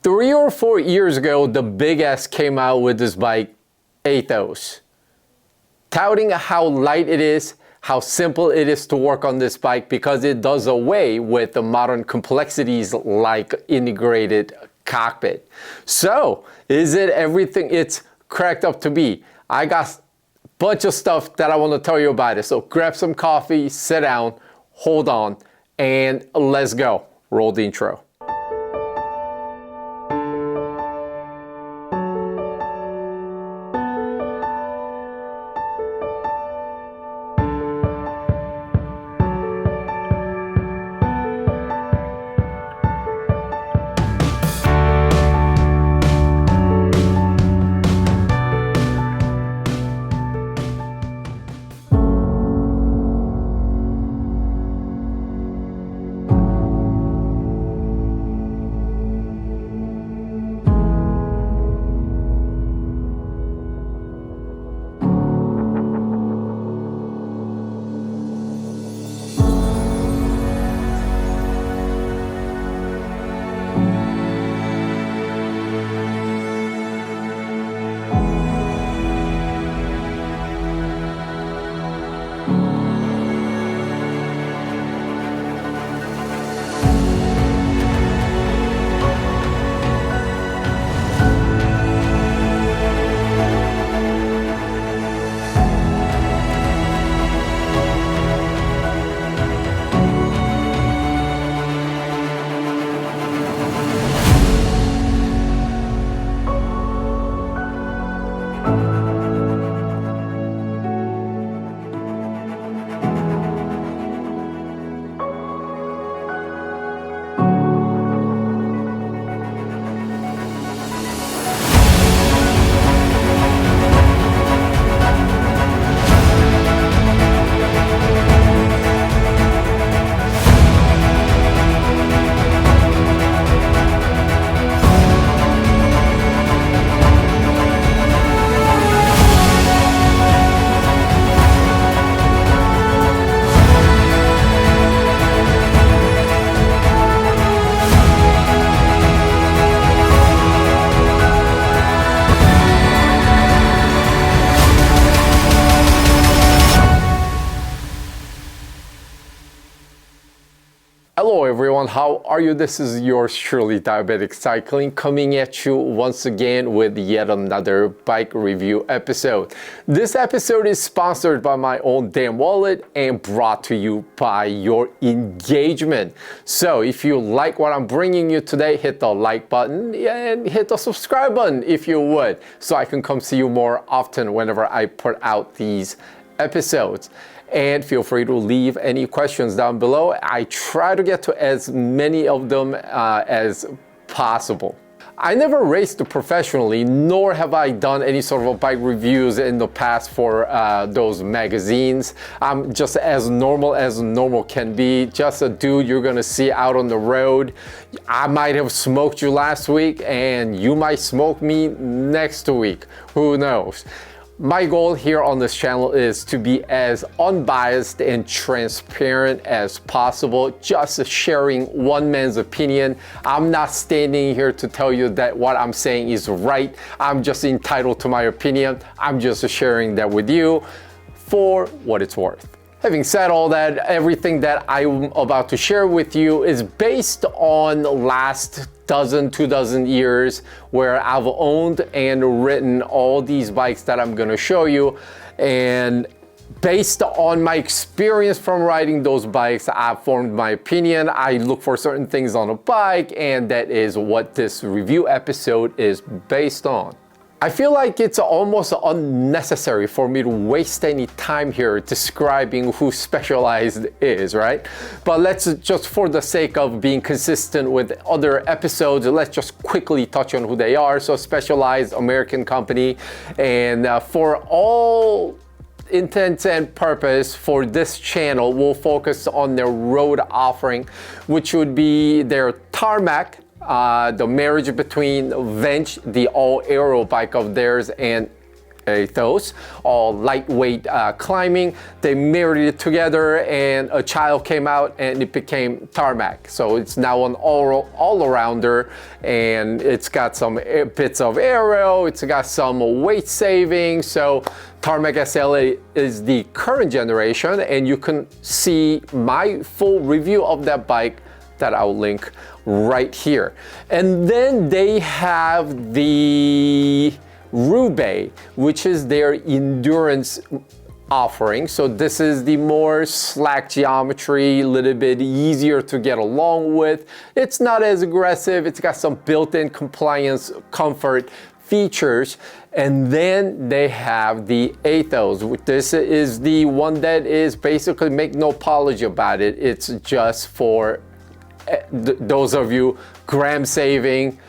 3 or 4 years ago, the Big S came out with this bike, Aethos, touting how light it is, how simple it is to work on this bike because it does away with the modern complexities like integrated cockpit. So, is it everything it's cracked up to be? I got a bunch of stuff that I want to tell you about it. So grab some coffee, sit down, hold on, and let's go. Roll the intro. Hello everyone, how are you? This is yours truly, Diabetic Cycling, coming at you once again with yet another bike review episode. This episode is sponsored by my own damn wallet and brought to you by your engagement. So if you like what I'm bringing you today, hit the like button and hit the subscribe button if you would, so I can come see you more often whenever I put out these episodes. And feel free to leave any questions down below. I try to get to as many of them as possible. I never raced professionally, nor have I done any sort of bike reviews in the past for those magazines. I'm just as normal can be, just a dude you're gonna see out on the road. I might have smoked you last week and you might smoke me next week, who knows? My goal here on this channel is to be as unbiased and transparent as possible, just sharing one man's opinion. I'm not standing here to tell you that what I'm saying is right. I'm just entitled to my opinion. I'm just sharing that with you for what it's worth. Having said all that, everything that I'm about to share with you is based on the last two dozen years where I've owned and ridden all these bikes that I'm gonna show you. And based on my experience from riding those bikes, I've formed my opinion. I look for certain things on a bike, and that is what this review episode is based on. I feel like it's almost unnecessary for me to waste any time here describing who Specialized is, right? But let's just, for the sake of being consistent with other episodes, let's just quickly touch on who they are. So Specialized, American company, and for all intents and purpose for this channel, we'll focus on their road offering, which would be their Tarmac, the marriage between Venge, the all-aero bike of theirs, and Aethos, all lightweight climbing. They married it together and a child came out and it became Tarmac. So it's now an all-arounder, and it's got some bits of aero, it's got some weight saving. So Tarmac SLA is the current generation, and you can see my full review of that bike that I'll link right here. And then they have the Roubaix, which is their endurance offering. So this is the more slack geometry, a little bit easier to get along with. It's not as aggressive. It's got some built-in compliance comfort features. And then they have the Aethos. This is the one that is basically, make no apology about it, it's just for those of you gram saving,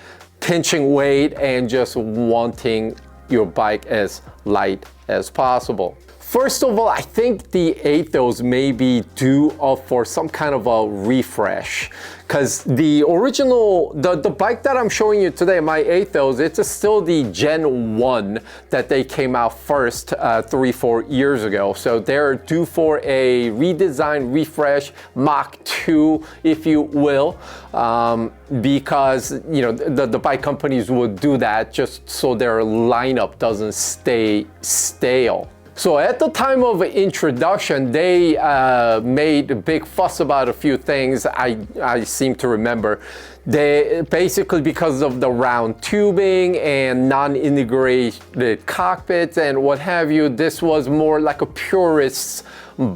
pinching weight, and just wanting your bike as light as possible. First of all, I think the Aethos may be due up for some kind of a refresh, because the original, the bike that I'm showing you today, my Aethos, it's still the Gen 1 that they came out first 3-4 years ago. So they're due for a redesign, refresh, Mach 2, if you will, because you know the bike companies would do that just so their lineup doesn't stay stale. So at the time of introduction, they made a big fuss about a few things. I seem to remember. They basically, because of the round tubing and non-integrated cockpits and what have you, this was more like a purist's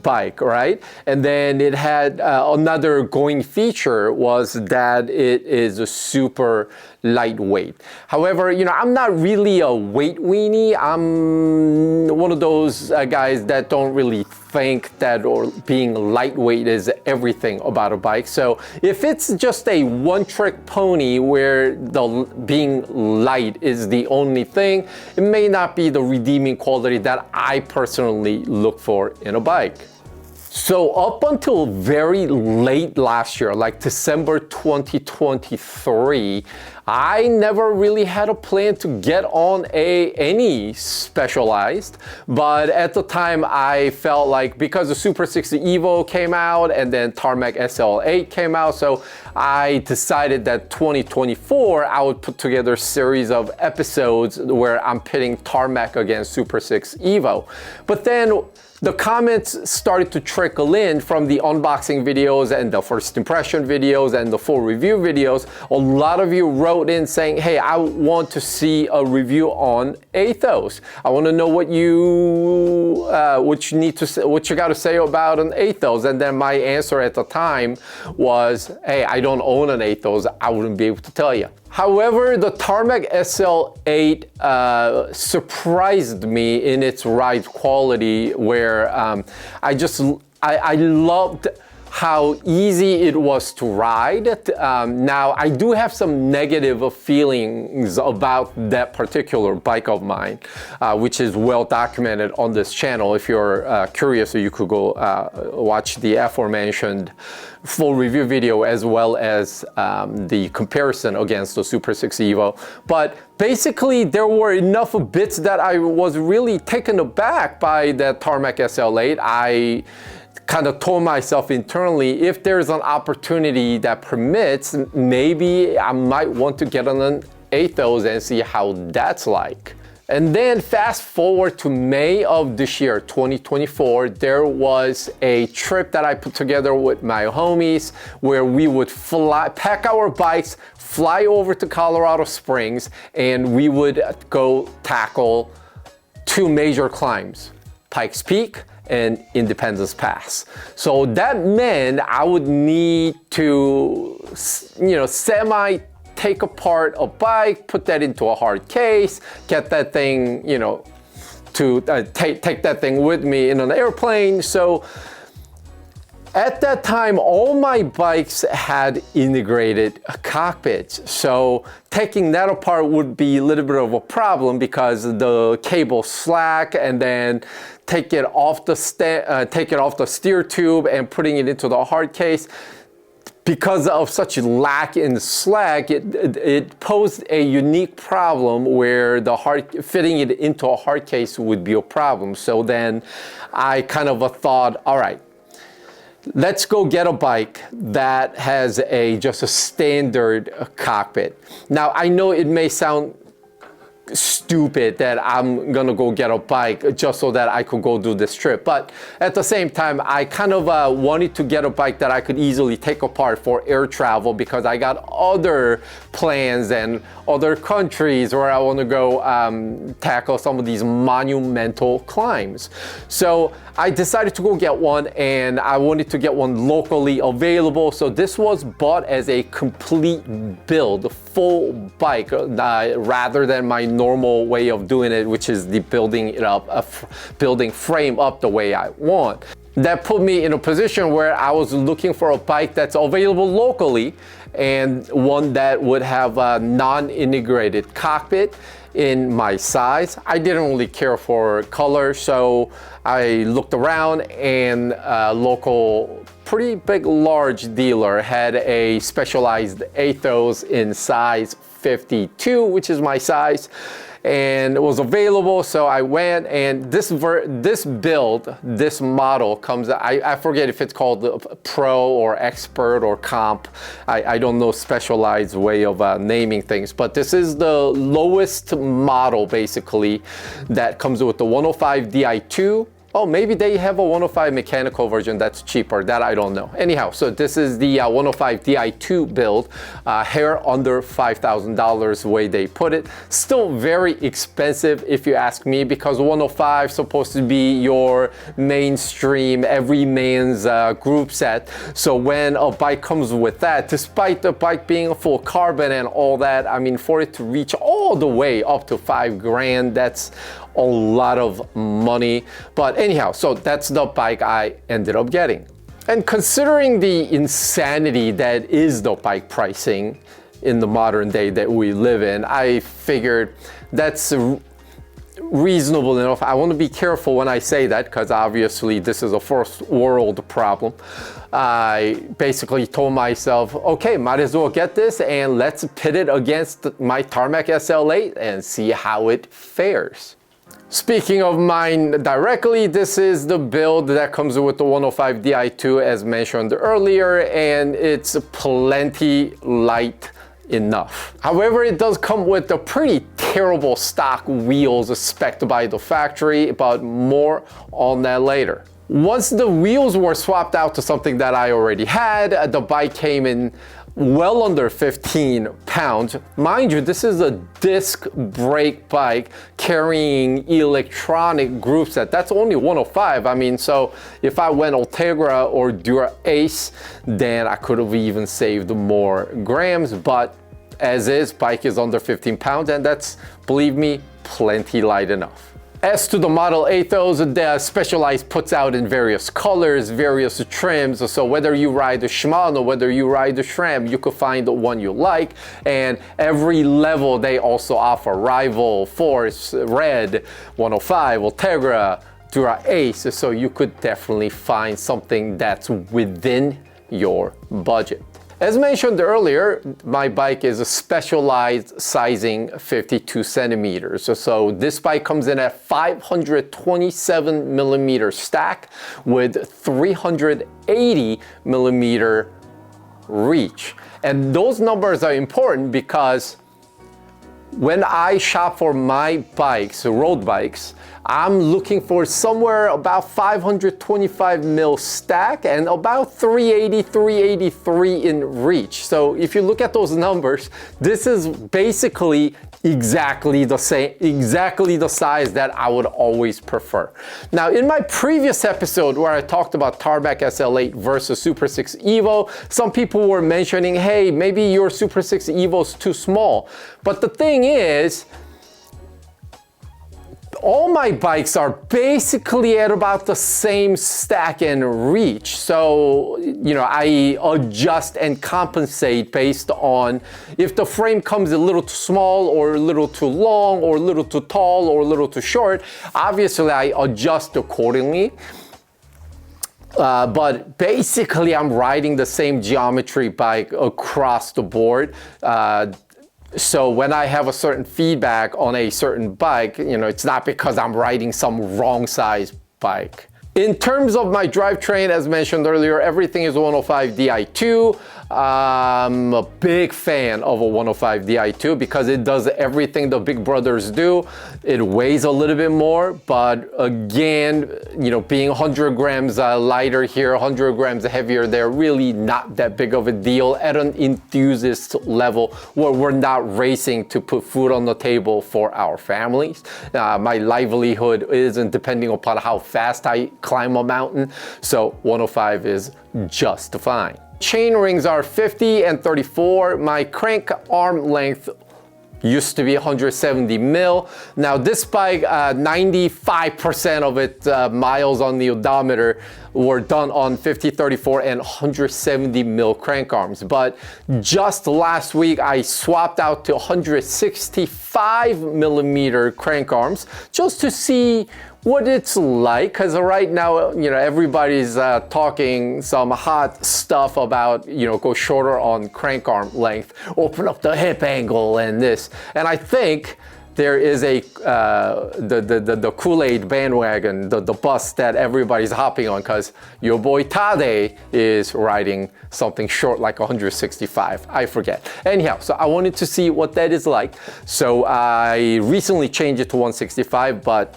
bike, right? And then it had another going feature was that it is a super lightweight. However, you know, I'm not really a weight weenie. I'm one of those guys that don't really think that or being lightweight is everything about a bike. So if it's just a one-trick pony where the being light is the only thing, it may not be the redeeming quality that I personally look for in a bike. So up until very late last year, like December 2023, I never really had a plan to get on any Specialized, but at the time I felt like because the Super 60 Evo came out and then Tarmac SL8 came out, so I decided that 2024 I would put together a series of episodes where I'm pitting Tarmac against Super 6 Evo. But then the comments started to trickle in from the unboxing videos and the first impression videos and the full review videos. A lot of you wrote in saying, hey, I want to see a review on Aethos. I want to know what you need to say, what you got to say about an Aethos. And then my answer at the time was, hey, I don't own an Aethos. I wouldn't be able to tell you. However, the Tarmac SL8 surprised me in its ride quality, where I loved how easy it was to ride. Now, I do have some negative feelings about that particular bike of mine, which is well documented on this channel. If you're curious, you could go watch the aforementioned full review video as well as the comparison against the Super 6 Evo. But basically, there were enough bits that I was really taken aback by that Tarmac SL8. I kind of told myself internally, if there's an opportunity that permits, maybe I might want to get on an Aethos and see how that's like. And then fast forward to May of this year, 2024, there was a trip that I put together with my homies where we would pack our bikes, fly over to Colorado Springs, and we would go tackle two major climbs, Pikes Peak and Independence Pass. So that meant I would need to, semi take apart a bike, put that into a hard case, get that thing, to take that thing with me in an airplane. So at that time, all my bikes had integrated cockpits. So taking that apart would be a little bit of a problem because the cable slack, and then take it off the steer tube and putting it into the hard case. because of such lack in slack, it posed a unique problem where fitting it into a hard case would be a problem. So then I kind of thought, all right, let's go get a bike that has just a standard cockpit. Now, I know it may sound stupid that I'm gonna go get a bike just so that I could go do this trip, but at the same time I kind of wanted to get a bike that I could easily take apart for air travel, because I got other plans and other countries where I want to go tackle some of these monumental climbs. So I decided to go get one, and I wanted to get one locally available. So this was bought as a complete build, full bike, rather than my normal way of doing it, which is the building it up, building frame up the way I want. That put me in a position where I was looking for a bike that's available locally, and one that would have a non-integrated cockpit in my size. I didn't really care for color, so I looked around, and a local pretty big large dealer had a Specialized Aethos in size 52, which is my size, and it was available. So I went, and this build, this model comes, I forget if it's called the Pro or Expert or Comp. I don't know Specialized way of naming things, but this is the lowest model basically that comes with the 105 Di2. Oh, maybe they have a 105 mechanical version that's cheaper. That I don't know. Anyhow, so this is the 105 Di2 build, hair under $5,000 the way they put it. Still very expensive if you ask me, because 105 is supposed to be your mainstream, every man's group set. So when a bike comes with that, despite the bike being a full carbon and all that, I mean, for it to reach all the way up to $5,000, that's a lot of money. But anyhow, so that's the bike I ended up getting. And considering the insanity that is the bike pricing in the modern day that we live in, I figured that's reasonable enough. I want to be careful when I say that, because obviously this is a first world problem. I basically told myself, okay, might as well get this, and let's pit it against my Tarmac SL8 and see how it fares. Speaking of mine directly, this is the build that comes with the 105 Di2 as mentioned earlier, and it's plenty light enough. However, it does come with a pretty terrible stock wheels spec'd by the factory, but more on that later. Once the wheels were swapped out to something that I already had, the bike came in well under 15 pounds. Mind you, this is a disc brake bike carrying electronic group set. That's only 105. I mean, so if I went Ultegra or Dura Ace, then I could have even saved more grams, but as is, bike is under 15 pounds, and that's, believe me, plenty light enough. As to the model Aethos, the Specialized puts out in various colors, various trims. So whether you ride the Shimano, whether you ride the SRAM, you could find the one you like. And every level they also offer: Rival, Force, Red, 105, Ultegra, Dura Ace. So you could definitely find something that's within your budget. As mentioned earlier, my bike is a Specialized sizing 52 centimeters. So this bike comes in at 527 millimeter stack with 380 millimeter reach. And those numbers are important because when I shop for my bikes, road bikes, I'm looking for somewhere about 525 mil stack and about 380, 383 in reach. So if you look at those numbers, this is basically exactly the same, exactly the size that I would always prefer. Now, in my previous episode where I talked about Tarmac SL8 versus Super 6 Evo, some people were mentioning, hey, maybe your Super 6 Evo's too small. But the thing is, all my bikes are basically at about the same stack and reach. So, you know, I adjust and compensate based on if the frame comes a little too small or a little too long or a little too tall or a little too short. Obviously, I adjust accordingly. But basically I'm riding the same geometry bike across the board. So when I have a certain feedback on a certain bike, it's not because I'm riding some wrong size bike. In terms of my drivetrain, as mentioned earlier, everything is 105 Di2. I'm a big fan of a 105 Di2 because it does everything the big brothers do. It weighs a little bit more, but again, being 100 grams lighter here, 100 grams heavier there, really not that big of a deal at an enthusiast level where we're not racing to put food on the table for our families. My livelihood isn't depending upon how fast I climb a mountain, so 105 is just fine. Chain rings are 50 and 34. My crank arm length used to be 170 mil. Now this bike, 95% of its miles on the odometer were done on 50, 34 and 170 mil crank arms. But just last week, I swapped out to 165 millimeter crank arms just to see what it's like, because right now, everybody's talking some hot stuff about, go shorter on crank arm length, open up the hip angle and this. And I think there is the Kool-Aid bandwagon, the bus that everybody's hopping on, because your boy Tade is riding something short like 165. I forget. Anyhow, so I wanted to see what that is like. So I recently changed it to 165, but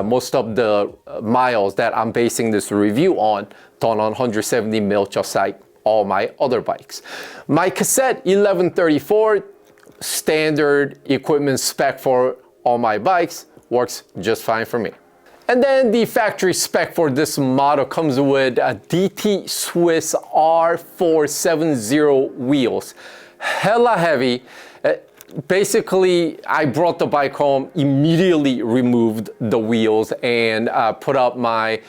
most of the miles that I'm basing this review on, done on 170 mil, just like all my other bikes. My cassette 1134, standard equipment spec for all my bikes, works just fine for me. And then the factory spec for this model comes with a DT Swiss R470 wheels. Hella heavy. Basically, I brought the bike home, immediately removed the wheels, and put up my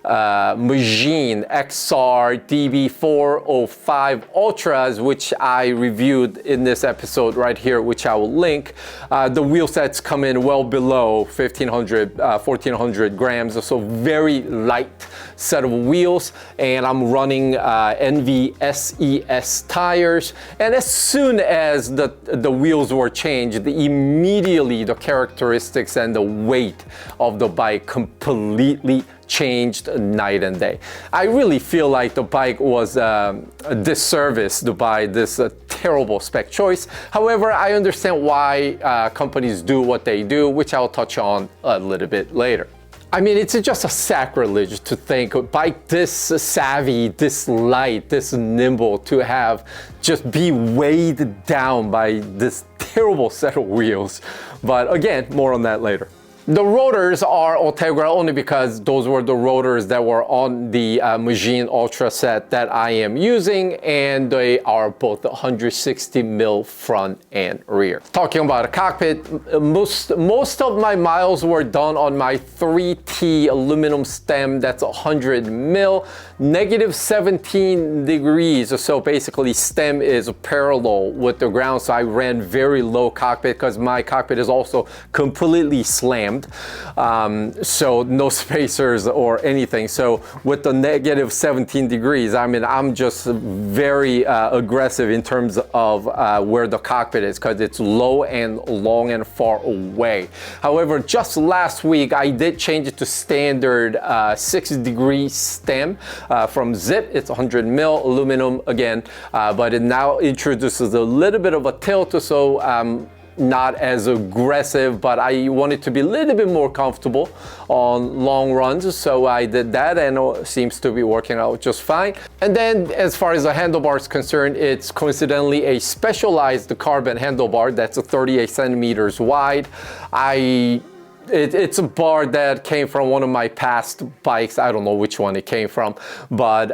Magine XR DB405 Ultras, which I reviewed in this episode right here, which I will link. The wheel sets come in well below 1,400 grams, so very light set of wheels, and I'm running NV SES tires. And as soon as the wheels were changed, immediately the characteristics and the weight of the bike completely changed night and day. I really feel like the bike was a disservice to buy this terrible spec choice. However, I understand why companies do what they do, which I'll touch on a little bit later. I mean, it's just a sacrilege to think a bike this savvy, this light, this nimble, to have just be weighed down by this terrible set of wheels. But again, more on that later. The rotors are Ultegra only because those were the rotors that were on the Magine Ultra set that I am using, and they are both 160 mil front and rear. Talking about a cockpit, most of my miles were done on my 3T aluminum stem that's 100 mil, negative 17 degrees. So basically stem is parallel with the ground, so I ran very low cockpit because my cockpit is also completely slammed. So no spacers or anything. So with the negative 17 degrees, I mean, I'm just very aggressive in terms of where the cockpit is, because it's low and long and far away. However, just last week, I did change it to standard 6-degree stem from Zip. It's 100 mil aluminum again, but it now introduces a little bit of a tilt, so not as aggressive, but I wanted to be a little bit more comfortable on long runs, so I did that, and it seems to be working out just fine. And then as far as the handlebar is concerned, it's coincidentally a Specialized carbon handlebar that's 38 centimeters wide. It's a bar that came from one of my past bikes. I don't know which one it came from, but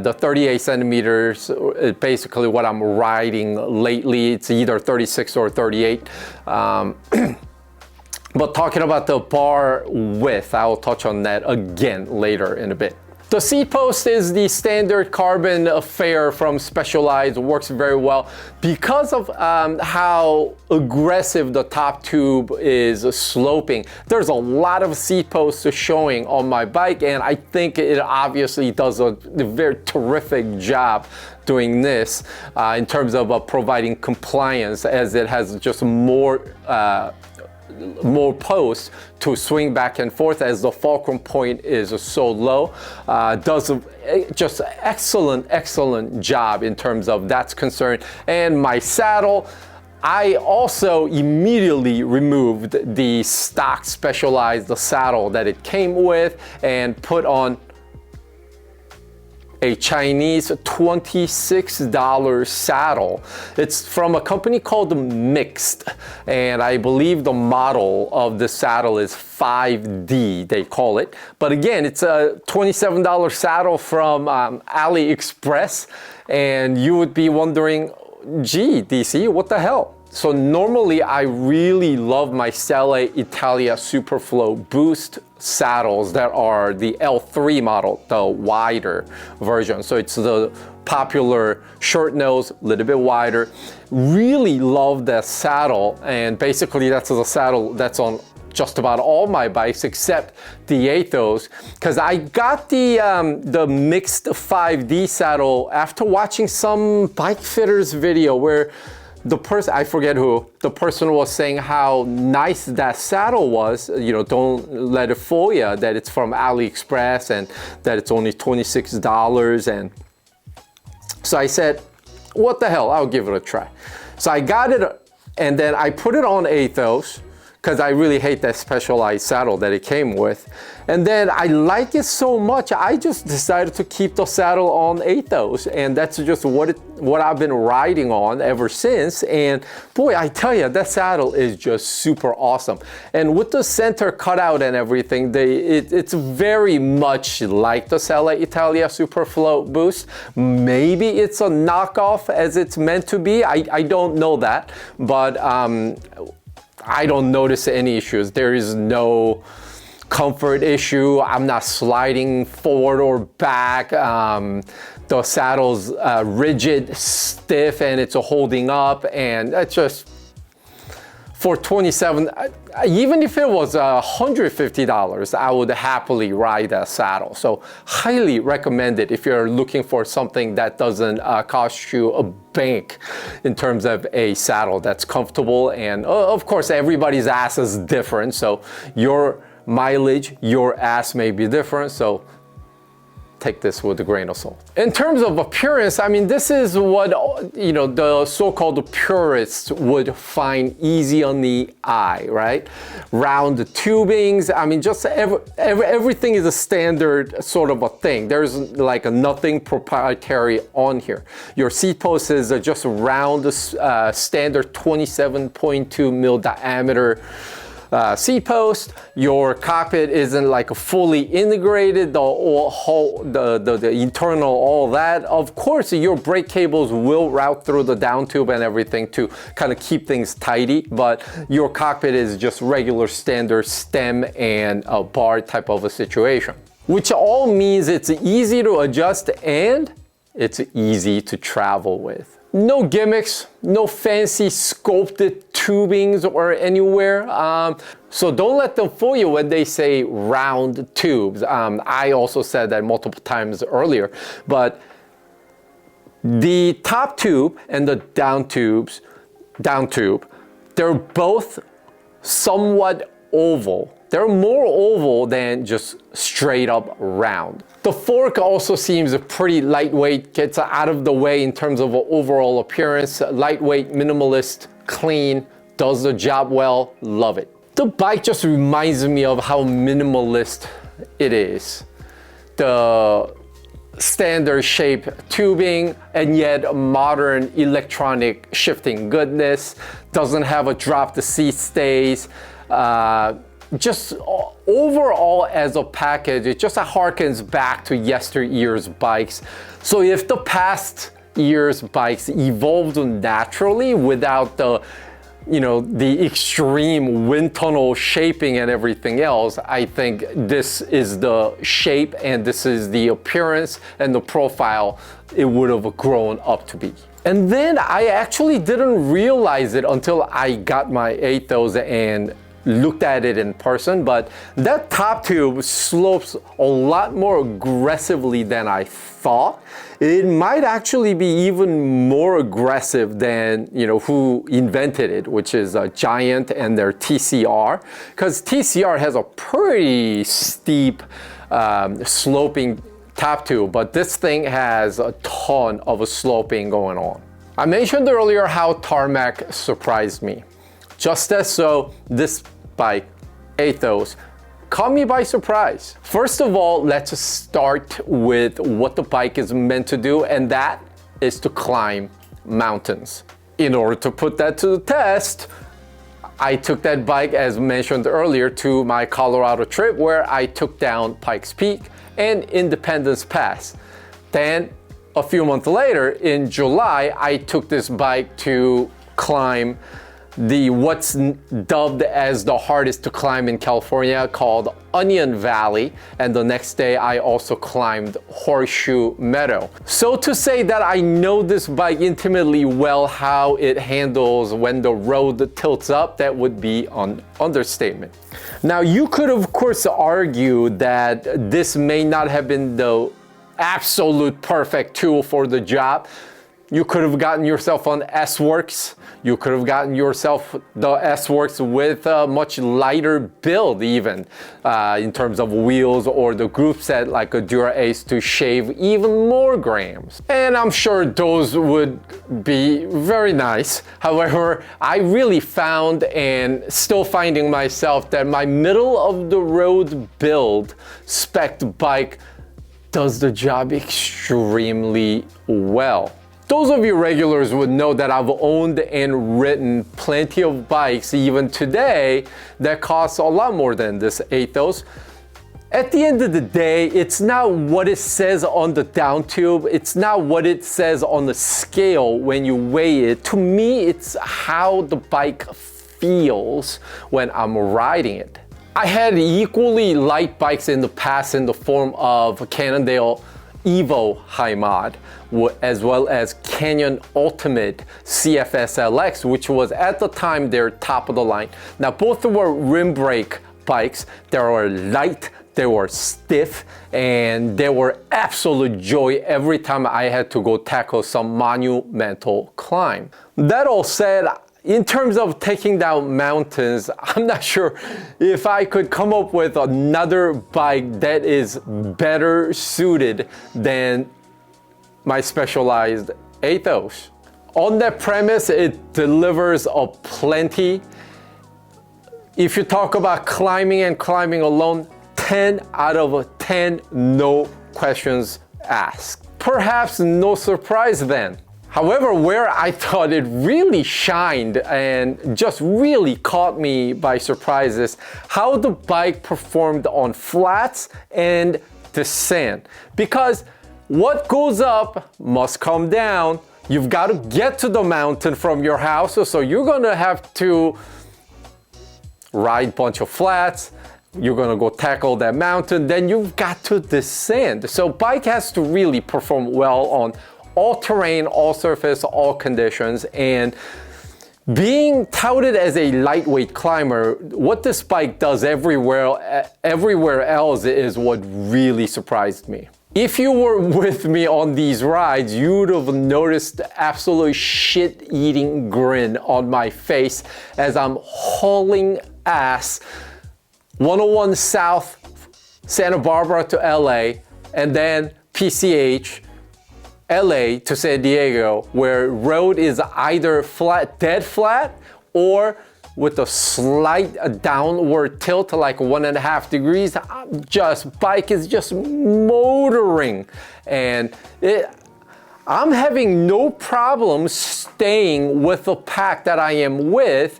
the 38 centimeters is basically what I'm riding lately. It's either 36 or 38. But talking about the bar width, I'll touch on that again later in a bit. The seat post is the standard carbon affair from Specialized, works very well because of how aggressive the top tube is sloping. There's a lot of seat posts showing on my bike, and I think it obviously does a very terrific job doing this in terms of providing compliance, as it has just more posts to swing back and forth as the fulcrum point is so low. Does just excellent job in terms of that's concerned. And my saddle, I also immediately removed the stock Specialized saddle that it came with and put on a Chinese $26 saddle. It's from a company called Mixed, and I believe the model of the saddle is 5D, they call it. But again, it's a $27 saddle from AliExpress, and you would be wondering, gee, DC, what the hell? So normally I really love my Selle Italia Superflow Boost saddles that are the L3 model, the wider version. So it's the popular short nose, a little bit wider. Really love that saddle, and basically that's the saddle that's on just about all my bikes except the Aethos, because I got the Mixed 5D saddle after watching some bike fitters video where the person, I forget who, the person was saying how nice that saddle was. You know, don't let it fool you that it's from AliExpress and that it's only $26. And so I said, what the hell, I'll give it a try. So I got it, and then I put it on Aethos because I really hate that Specialized saddle that it came with. And then I like it so much, I just decided to keep the saddle on Aethos, and that's just what I've been riding on ever since. And boy, I tell you, that saddle is just super awesome. And with the center cutout and everything, it's very much like the Selle Italia Superflow Boost. Maybe it's a knockoff as it's meant to be. I don't know that, but I don't notice any issues. There is no comfort issue. I'm not sliding forward or back. The saddle's rigid, stiff, and it's holding up, and it's just, for $27, even if it was $150, I would happily ride that saddle. So highly recommend it if you're looking for something that doesn't cost you a bank in terms of a saddle that's comfortable. And of course, everybody's ass is different. So your mileage, your ass may be different. So take this with a grain of salt. In terms of appearance, I mean, this is what, you know, the so-called purists would find easy on the eye, right? Round tubings, I mean, just everything is a standard sort of a thing. There's like nothing proprietary on here. Your seat post is just round, standard 27.2 mil diameter seat post. Your cockpit isn't like fully integrated, the internal, all that. Of course, your brake cables will route through the down tube and everything to kind of keep things tidy, but your cockpit is just regular standard stem and a bar type of a situation, which all means it's easy to adjust and it's easy to travel with. No gimmicks, no fancy sculpted tubings or anywhere. So don't let them fool you when they say round tubes. I also said that multiple times earlier, but the top tube and the down tube, they're both somewhat oval. They're more oval than just straight up round. The fork also seems pretty lightweight, gets out of the way in terms of overall appearance. Lightweight, minimalist, clean, does the job well, love it. The bike just reminds me of how minimalist it is. The standard shape tubing and yet modern electronic shifting goodness. Doesn't have a drop the seat stays. Just overall as a package, it just harkens back to yesteryear's bikes. So if the past year's bikes evolved naturally without the the extreme wind tunnel shaping and everything else, I think this is the shape and this is the appearance and the profile it would have grown up to be. And then I actually didn't realize it until I got my Aethos and looked at it in person, but that top tube slopes a lot more aggressively than I thought. It might actually be even more aggressive than who invented it, which is Giant and their TCR, because TCR has a pretty steep sloping top tube, but this thing has a ton of a sloping going on. I mentioned earlier how tarmac surprised me. Just as so, this bike, Aethos, caught me by surprise. First of all, let's start with what the bike is meant to do, and that is to climb mountains. In order to put that to the test, I took that bike, as mentioned earlier, to my Colorado trip where I took down Pikes Peak and Independence Pass. Then, a few months later, in July, I took this bike to climb what's dubbed as the hardest to climb in California, called Onion Valley, and the next day I also climbed Horseshoe Meadow. So to say that I know this bike intimately well, how it handles when the road tilts up, that would be an understatement. Now you could of course argue that this may not have been the absolute perfect tool for the job. You could have gotten yourself on S-Works. You could have gotten yourself the S-Works with a much lighter build even in terms of wheels, or the group set like a Dura Ace to shave even more grams. And I'm sure those would be very nice. However, I really found, and still finding myself, that my middle of the road build spec bike does the job extremely well. Those of you regulars would know that I've owned and ridden plenty of bikes even today that cost a lot more than this Aethos. At the end of the day, it's not what it says on the down tube, it's not what it says on the scale when you weigh it. To me, it's how the bike feels when I'm riding it. I had equally light bikes in the past in the form of Cannondale Evo High Mod, as well as Canyon Ultimate CFS LX, which was at the time their top of the line. Now both were rim brake bikes. They were light, they were stiff, and they were absolute joy every time I had to go tackle some monumental climb. That all said, in terms of taking down mountains, I'm not sure if I could come up with another bike that is better suited than my Specialized Aethos. On that premise, it delivers a plenty. If you talk about climbing and climbing alone, 10 out of 10, no questions asked. Perhaps no surprise then. However, where I thought it really shined and just really caught me by surprise is how the bike performed on flats and descent. Because what goes up must come down. You've got to get to the mountain from your house, so you're gonna have to ride a bunch of flats. You're gonna go tackle that mountain, then you've got to descend. So bike has to really perform well on all terrain, all surface, all conditions. And being touted as a lightweight climber, what this bike does everywhere else is what really surprised me. If you were with me on these rides, you would have noticed the absolute shit-eating grin on my face as I'm hauling ass 101 South, Santa Barbara to LA, and then PCH, LA to San Diego, where road is either flat, dead flat, or with a slight downward tilt, like 1.5 degrees. Bike is just motoring, and I'm having no problem staying with the pack that I am with,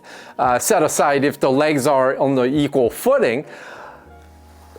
set aside if the legs are on the equal footing.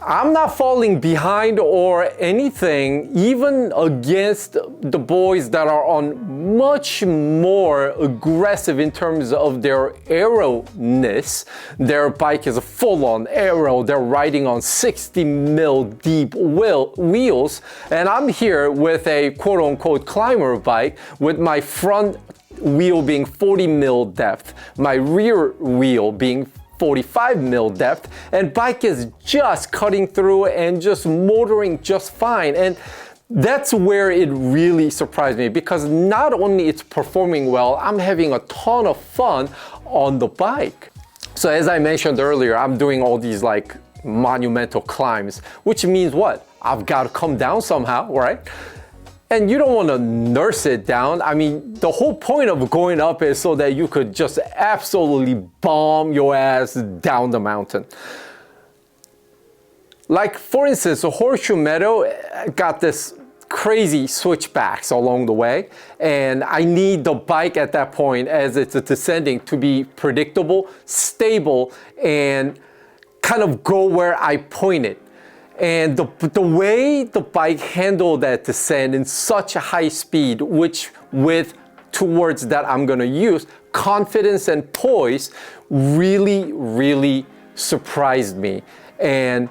I'm not falling behind or anything, even against the boys that are on much more aggressive in terms of their aeroness. Their bike is a full-on aero. They're riding on 60 mil deep wheels. And I'm here with a quote-unquote climber bike with my front wheel being 40 mil depth, my rear wheel being 45 mil depth, and bike is just cutting through and just motoring just fine. And that's where it really surprised me, because not only it's performing well, I'm having a ton of fun on the bike. So as I mentioned earlier, I'm doing all these like monumental climbs, which means what? I've got to come down somehow, right? And you don't want to nurse it down. I mean, the whole point of going up is so that you could just absolutely bomb your ass down the mountain. Like, for instance, Horseshoe Meadow got this crazy switchbacks along the way, and I need the bike at that point, as it's descending, to be predictable, stable, and kind of go where I point it. And the way the bike handled that descent in such a high speed, which with two words that I'm gonna use, confidence and poise, really surprised me. And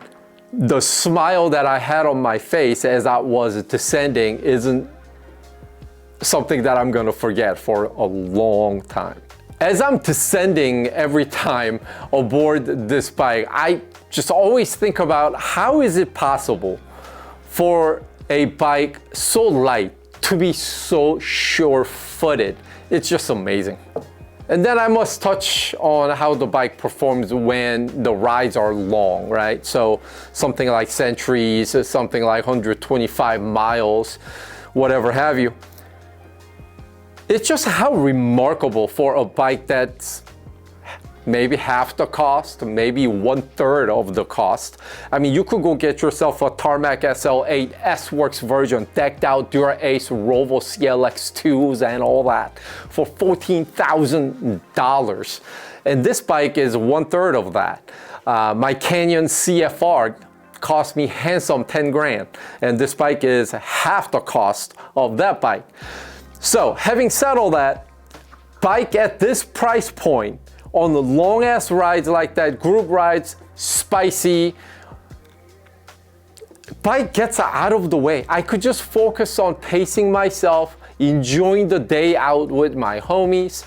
the smile that I had on my face as I was descending isn't something that I'm gonna forget for a long time. As I'm descending every time aboard this bike, I just always think about how is it possible for a bike so light to be so sure-footed. It's just amazing. And then I must touch on how the bike performs when the rides are long, right? So something like centuries, something like 125 miles, whatever have you. It's just how remarkable for a bike that's maybe half the cost, maybe 1/3 of the cost. I mean, you could go get yourself a Tarmac SL8 S-Works version, decked out Dura-Ace Rovo CLX2s and all that for $14,000. And this bike is 1/3 of that. My Canyon CFR cost me handsome 10 grand, and this bike is half the cost of that bike. So having said all that, bike at this price point on the long ass rides like that, group rides, spicy, bike gets out of the way. I could just focus on pacing myself, enjoying the day out with my homies.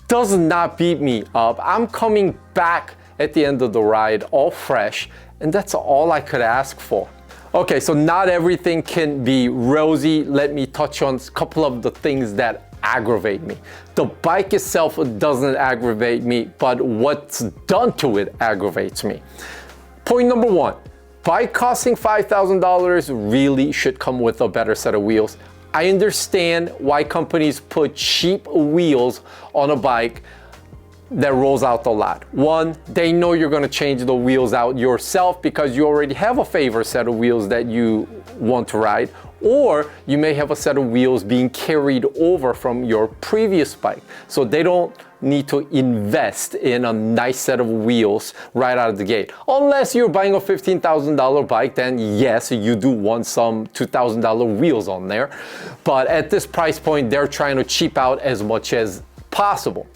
Does not beat me up. I'm coming back at the end of the ride all fresh, and that's all I could ask for. Okay, so not everything can be rosy. Let me touch on a couple of the things that aggravate me. The bike itself doesn't aggravate me, but what's done to it aggravates me. Point number one, bike costing $5,000 really should come with a better set of wheels. I understand why companies put cheap wheels on a bike that rolls out the lot. One, they know you're gonna change the wheels out yourself because you already have a favorite set of wheels that you want to ride, or you may have a set of wheels being carried over from your previous bike. So they don't need to invest in a nice set of wheels right out of the gate. Unless you're buying a $15,000 bike, then yes, you do want some $2,000 wheels on there. But at this price point, they're trying to cheap out as much as possible.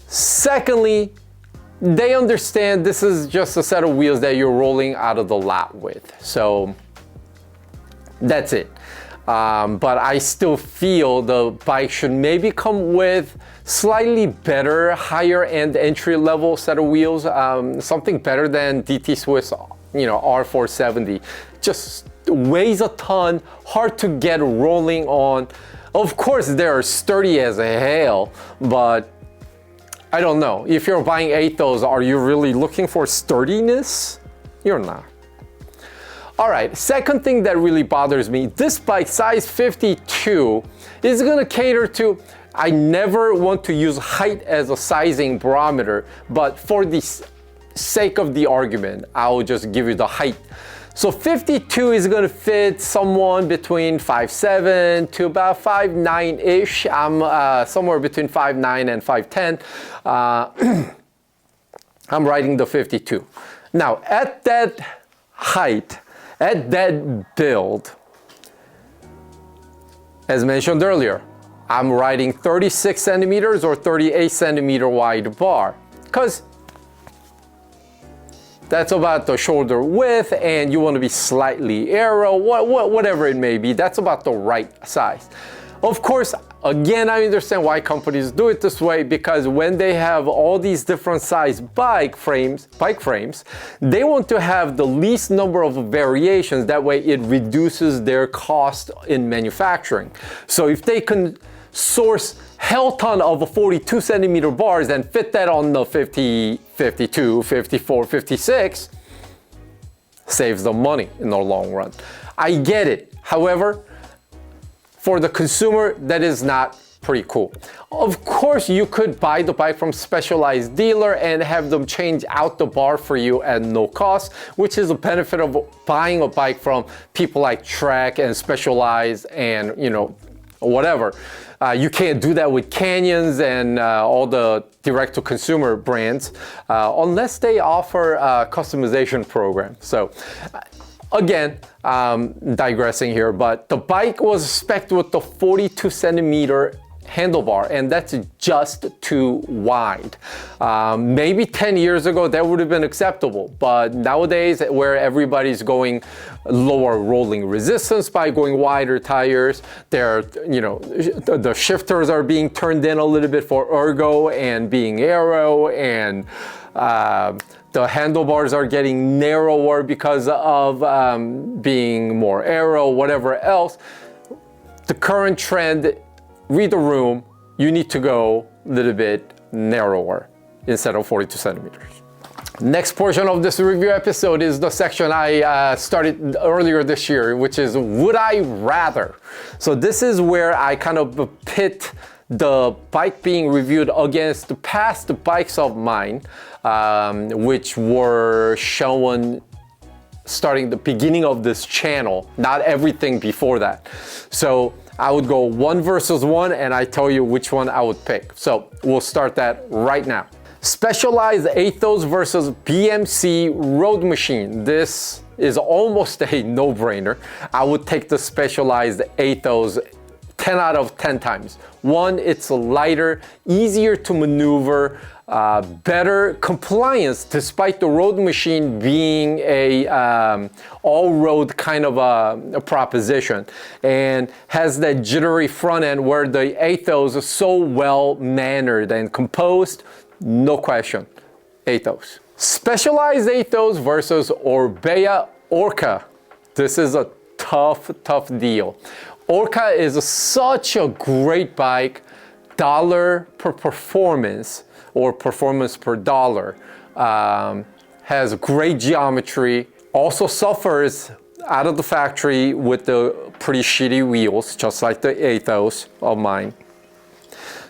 Secondly, they understand this is just a set of wheels that you're rolling out of the lot with. So that's it. But I still feel the bike should maybe come with slightly better, higher end entry level set of wheels. Something better than DT Swiss, R470. Just weighs a ton, hard to get rolling on. Of course, they're sturdy as hell, but I don't know. If you're buying Aethos, are you really looking for sturdiness? You're not. All right, second thing that really bothers me, this bike, size 52, is gonna cater to, I never want to use height as a sizing barometer, but for the sake of the argument, I'll just give you the height. So 52 is gonna fit someone between 5'7" to about 5'9"-ish. I'm somewhere between 5'9" and 5'10". I'm riding the 52. Now, at that height, at that build, as mentioned earlier, I'm riding 36 centimeters or 38 centimeter wide bar, because that's about the shoulder width, and you want to be slightly aero, whatever it may be. That's about the right size. Of course, again, I understand why companies do it this way, because when they have all these different size bike frames, they want to have the least number of variations. That way it reduces their cost in manufacturing. So if they can source hell ton of 42 centimeter bars and fit that on the 50, 52, 54, 56, saves them money in the long run. I get it. However, for the consumer, that is not pretty cool. Of course, you could buy the bike from Specialized dealer and have them change out the bar for you at no cost, which is a benefit of buying a bike from people like Trek and Specialized and, you know, whatever. You can't do that with Canyons and all the direct-to-consumer brands unless they offer a customization program. So again, digressing here, but the bike was spec'd with the 42 centimeter handlebar, and that's just too wide. Maybe 10 years ago that would have been acceptable, but nowadays where everybody's going lower rolling resistance by going wider tires, the shifters are being turned in a little bit for ergo and being aero, and the handlebars are getting narrower because of being more aero, whatever else. The current trend, read the room, you need to go a little bit narrower instead of 42 centimeters. Next portion of this review episode is the section I started earlier this year, which is Would I Rather? So this is where I kind of pit the bike being reviewed against the past bikes of mine, which were shown starting the beginning of this channel, not everything before that. So I would go one versus one, and I tell you which one I would pick. So we'll start that right now. Specialized Aethos versus BMC Road Machine. This is almost a no-brainer. I would take the Specialized Aethos 10 out of 10 times. One, it's lighter, easier to maneuver, better compliance despite the Road Machine being a all-road kind of a proposition, and has that jittery front end where the Aethos is so well-mannered and composed. No question, Aethos. Specialized Aethos versus Orbea Orca. This is a tough deal. Orca is such a great bike, dollar per performance or performance per dollar. Has great geometry, also suffers out of the factory with the pretty shitty wheels, just like the Aethos of mine.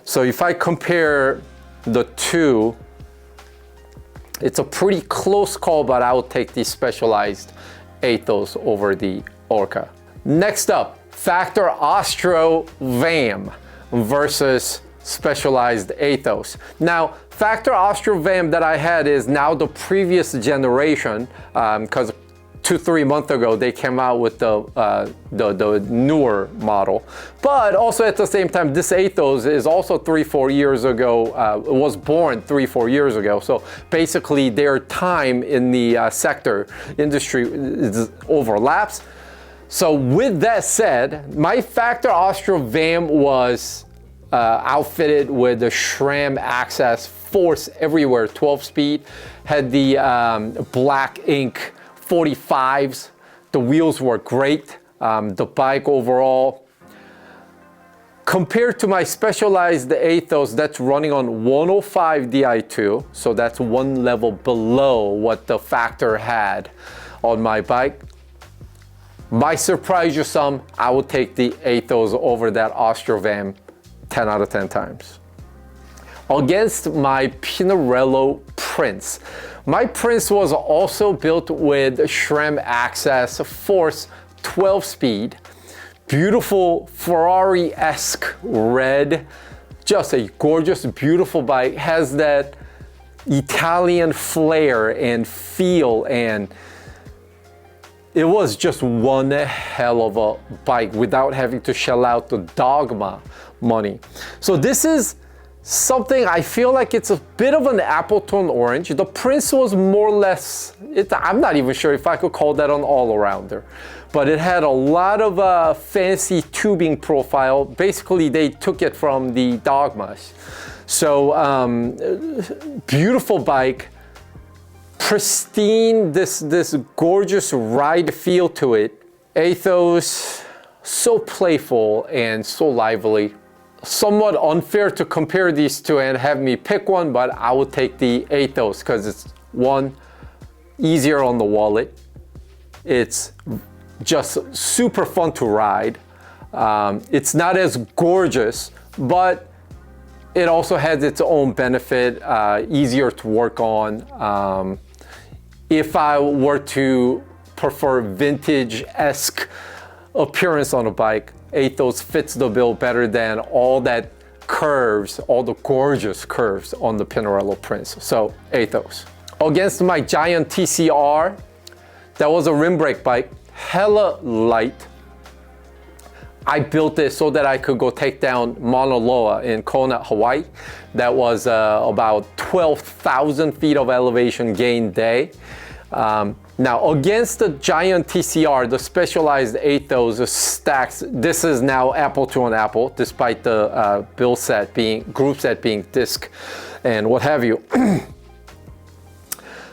So if I compare the two, it's a pretty close call, but I would take the Specialized Aethos over the Orca. Next up, Factor Austro VAM versus Specialized Aethos. Now, Factor Austro VAM that I had is now the previous generation, because 2-3 months ago they came out with the newer model. But also at the same time, this Aethos is also 3-4 years ago, was born 3-4 years ago. So basically their time in the sector industry overlaps. So with that said, my Factor Austro VAM was outfitted with the SRAM Access Force Everywhere 12-speed, had the black ink 45s. The wheels were great. The bike overall, compared to my Specialized Aethos that's running on 105 Di2, so that's one level below what the Factor had on my bike. Might surprise you some, I would take the Aethos over that Austro VAM 10 out of 10 times. Against my Pinarello Prince. My Prince was also built with SRAM Access Force 12-speed. Beautiful Ferrari-esque red. Just a gorgeous, beautiful bike. Has that Italian flair and feel, and it was just one hell of a bike without having to shell out the dogma money. So this is something I feel like it's a bit of an apple to an orange. The Prince was more or less, I'm not even sure if I could call that an all-arounder, but it had a lot of fancy tubing profile. Basically, they took it from the dogmas. So beautiful bike, pristine, this gorgeous ride feel to it. Aethos, so playful and so lively. Somewhat unfair to compare these two and have me pick one, but I would take the Aethos because it's one, easier on the wallet. It's just super fun to ride. It's not as gorgeous, but it also has its own benefit, easier to work on. If I were to prefer vintage-esque appearance on a bike, Aethos fits the bill better than all that curves, all the gorgeous curves on the Pinarello Prince. So Aethos. Against my Giant TCR, that was a rim brake bike, hella light. I built it so that I could go take down Mauna Loa in Kona, Hawaii. That was about 12,000 feet of elevation gain day. Now against the Giant TCR, the Specialized Aethos stacks, this is now apple to an apple, despite the group set being disc and what have you.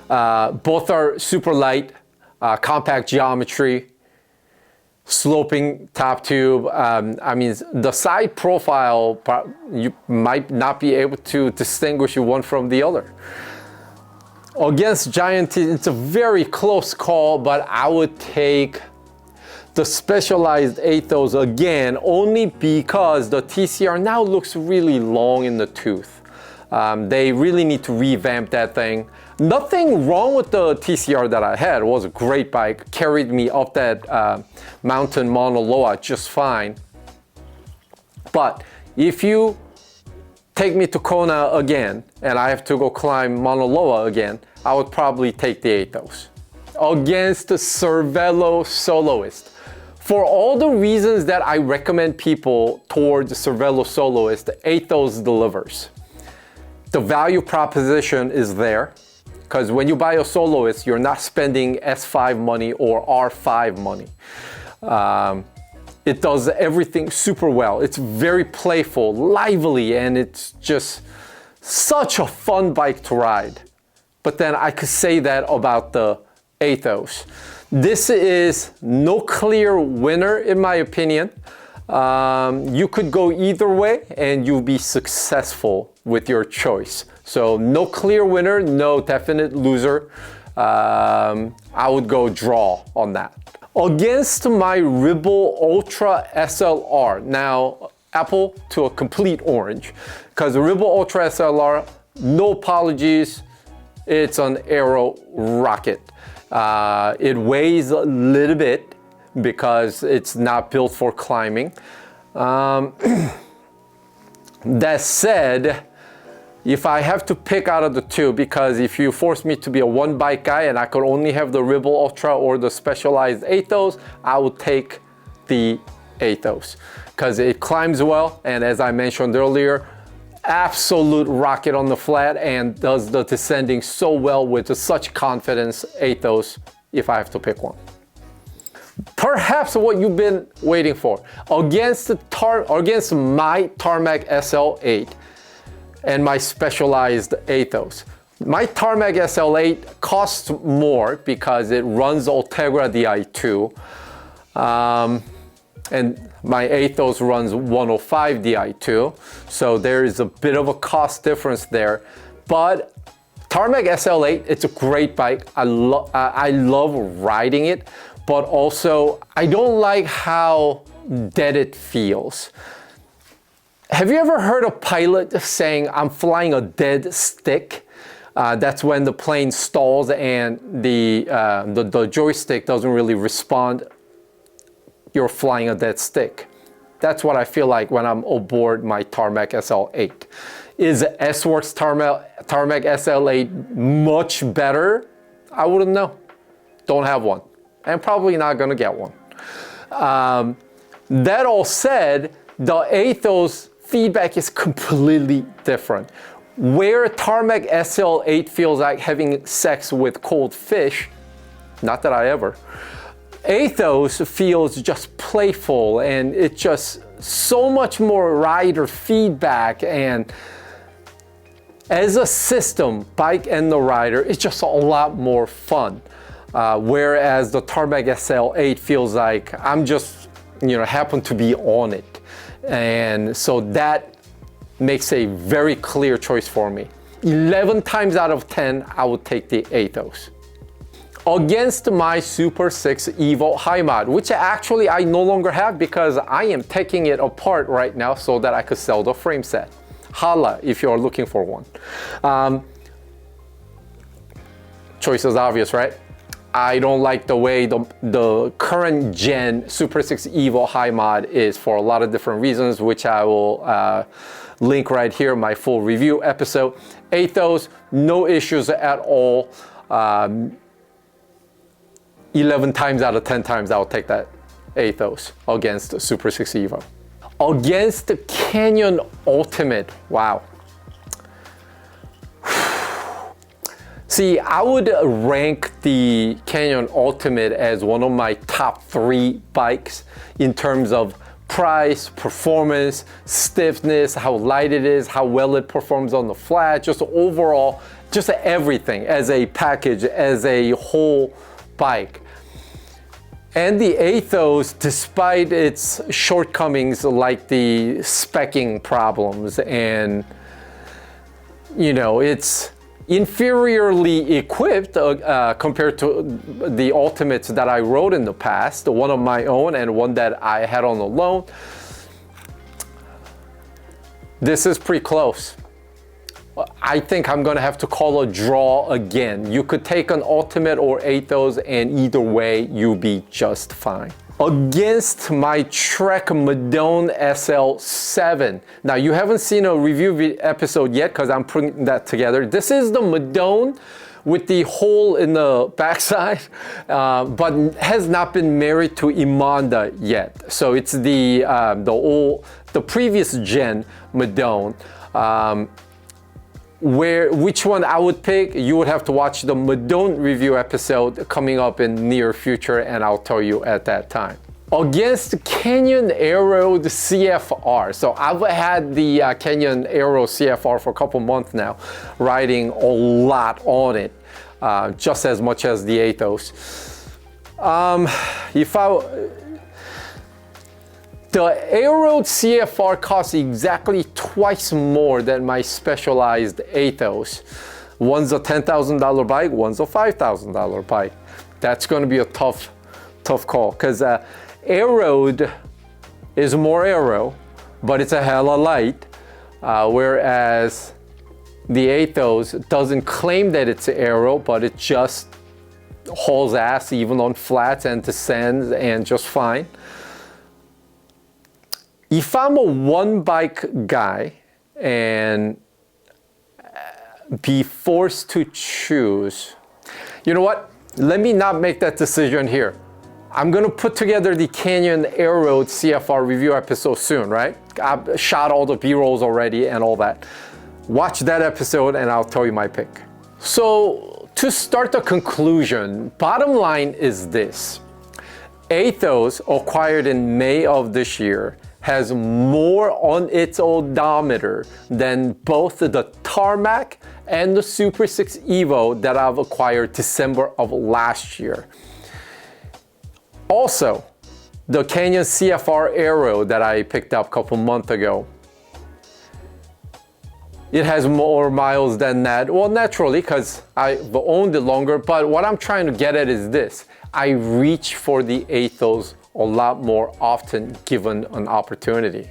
Both are super light, compact geometry, sloping top tube. I mean, the side profile, you might not be able to distinguish one from the other. Against Giant, it's a very close call, but I would take the Specialized Aethos again, only because the TCR now looks really long in the tooth. They really need to revamp that thing. Nothing wrong with the TCR that I had. It was a great bike, carried me up that mountain Mauna Loa just fine. But if you take me to Kona again and I have to go climb Mauna Loa again, I would probably take the Aethos. Against the Cervelo Soloist. For all the reasons that I recommend people towards the Cervelo Soloist, the Aethos delivers. The value proposition is there, because when you buy a Soloist, you're not spending S5 money or R5 money. It does everything super well. It's very playful, lively, and it's just such a fun bike to ride. But then I could say that about the Aethos. This is no clear winner in my opinion. You could go either way and you'll be successful with your choice. So no clear winner, no definite loser. I would go draw on that. Against my Ribble Ultra SLR. Now, apple to a complete orange. Because the Ribble Ultra SLR, no apologies, it's an aero rocket. It weighs a little bit because it's not built for climbing. That said, if I have to pick out of the two, because if you force me to be a one bike guy and I could only have the Ribble Ultra or the Specialized Aethos, I would take the Aethos because it climbs well, and as I mentioned earlier, absolute rocket on the flat and does the descending so well with such confidence. Aethos, if I have to pick one. Perhaps what you've been waiting for. Against my Tarmac SL8 and my Specialized Aethos. My Tarmac SL8 costs more because it runs Ultegra Di2. And my Aethos runs 105 Di2, so there is a bit of a cost difference there. But Tarmac SL8, it's a great bike. I love riding it, but also I don't like how dead it feels. Have you ever heard a pilot saying, "I'm flying a dead stick"? That's when the plane stalls and the joystick doesn't really respond. You're flying a dead stick. That's what I feel like when I'm aboard my Tarmac SL8. Is S-Works Tarmac SL8 much better? I wouldn't know. Don't have one. and probably not gonna get one. That all said, the Aethos feedback is completely different. Where Tarmac SL8 feels like having sex with cold fish, not that I ever, Aethos feels just playful, and it's just so much more rider feedback, and as a system, bike and the rider, it's just a lot more fun. Whereas the Tarmac SL8 feels like I'm just, happen to be on it. And so that makes a very clear choice for me. 11 times out of 10, I would take the Aethos against my Super 6 Evo High Mod, which actually I no longer have because I am taking it apart right now so that I could sell the frame set. Holla if you're looking for one. Choice is obvious, right? I don't like the way the current gen Super 6 Evo High Mod is for a lot of different reasons, which I will link right here, my full review episode. Aethos, no issues at all. 11 times out of 10 times I'll take that Aethos against Super 6 Evo. Against Canyon Ultimate, wow. See, I would rank the Canyon Ultimate as one of my top 3 bikes in terms of price, performance, stiffness, how light it is, how well it performs on the flat, just overall, just everything as a package, as a whole bike. And the Aethos, despite its shortcomings like the speccing problems and, it's inferiorly equipped compared to the Ultimates that I rode in the past, one of my own and one that I had on a loan. This is pretty close. I think I'm gonna have to call a draw again. You could take an Ultimate or Aethos, and either way, you'll be just fine. Against my Trek Madone SL7. Now, you haven't seen a review episode yet because I'm putting that together. This is the Madone with the hole in the backside, but has not been married to Imonda yet. So it's the previous gen Madone. Which one I would pick, you would have to watch the Madone review episode coming up in near future, and I'll tell you at that time. Against Canyon Aero CFR. So I've had the Canyon Aero CFR for a couple months now, riding a lot on it, just as much as the Aethos. The Aero CFR costs exactly twice more than my Specialized Aethos. One's a $10,000 bike, one's a $5,000 bike. That's going to be a tough call because Aeroed is more aero, but it's a hella light, whereas the Aethos doesn't claim that it's aero, but it just hauls ass even on flats and descends and just fine. If I'm a one bike guy and be forced to choose, you know what? Let me not make that decision here. I'm gonna put together the Canyon Aero CFR review episode soon, right? I've shot all the B-rolls already and all that. Watch that episode and I'll tell you my pick. So to start the conclusion, bottom line is this. Aethos, acquired in May of this year, has more on its odometer than both the Tarmac and the Super 6 Evo that I've acquired December of last year. Also, the Canyon CFR Aero that I picked up a couple months ago, it has more miles than that. Well, naturally, because I've owned it longer, but what I'm trying to get at is this. I reach for the Aethos a lot more often given an opportunity.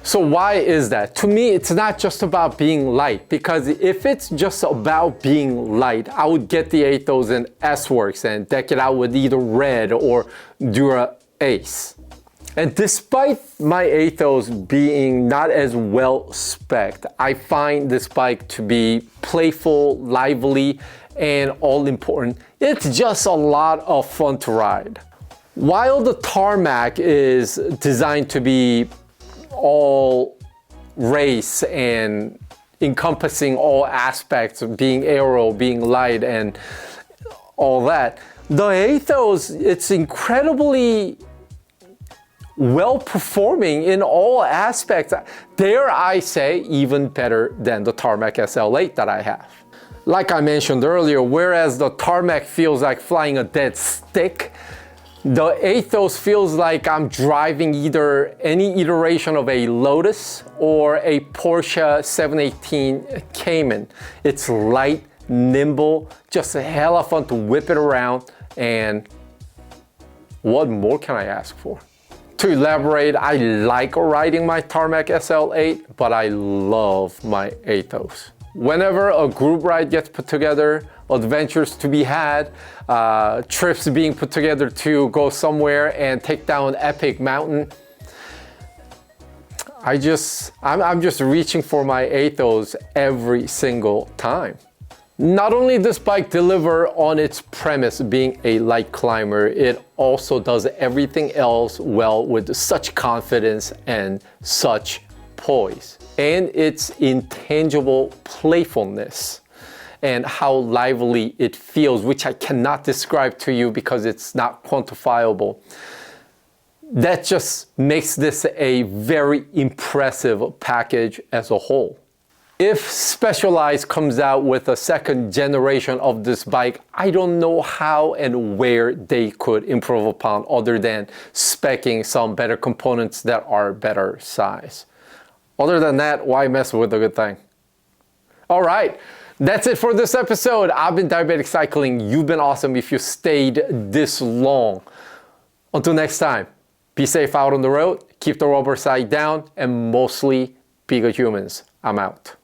So why is that? To me, it's not just about being light, because if it's just about being light, I would get the Aethos in S-Works and deck it out with either red or Dura Ace. And despite my Aethos being not as well spec'd, I find this bike to be playful, lively, and all important. It's just a lot of fun to ride. While the Tarmac is designed to be all race and encompassing all aspects of being aero, being light, and all that, the Aethos, it's incredibly well-performing in all aspects. Dare I say, even better than the Tarmac SL8 that I have. Like I mentioned earlier, whereas the Tarmac feels like flying a dead stick, the Aethos feels like I'm driving either any iteration of a Lotus or a Porsche 718 Cayman. It's light, nimble, just a hell of fun to whip it around, and what more can I ask for? To elaborate, I like riding my Tarmac SL8, but I love my Aethos. Whenever a group ride gets put together, adventures to be had, trips being put together to go somewhere and take down epic mountain, I'm just reaching for my Aethos every single time. Not only does this bike deliver on its premise being a light climber, it also does everything else well with such confidence and such poise. And its intangible playfulness and how lively it feels, which I cannot describe to you because it's not quantifiable. That just makes this a very impressive package as a whole. If Specialized comes out with a second generation of this bike, I don't know how and where they could improve upon other than speccing some better components that are better size. Other than that, why mess with a good thing? All right, that's it for this episode. I've been Diabetic Cycling. You've been awesome if you stayed this long. Until next time, be safe out on the road, keep the rubber side down, and mostly be good humans. I'm out.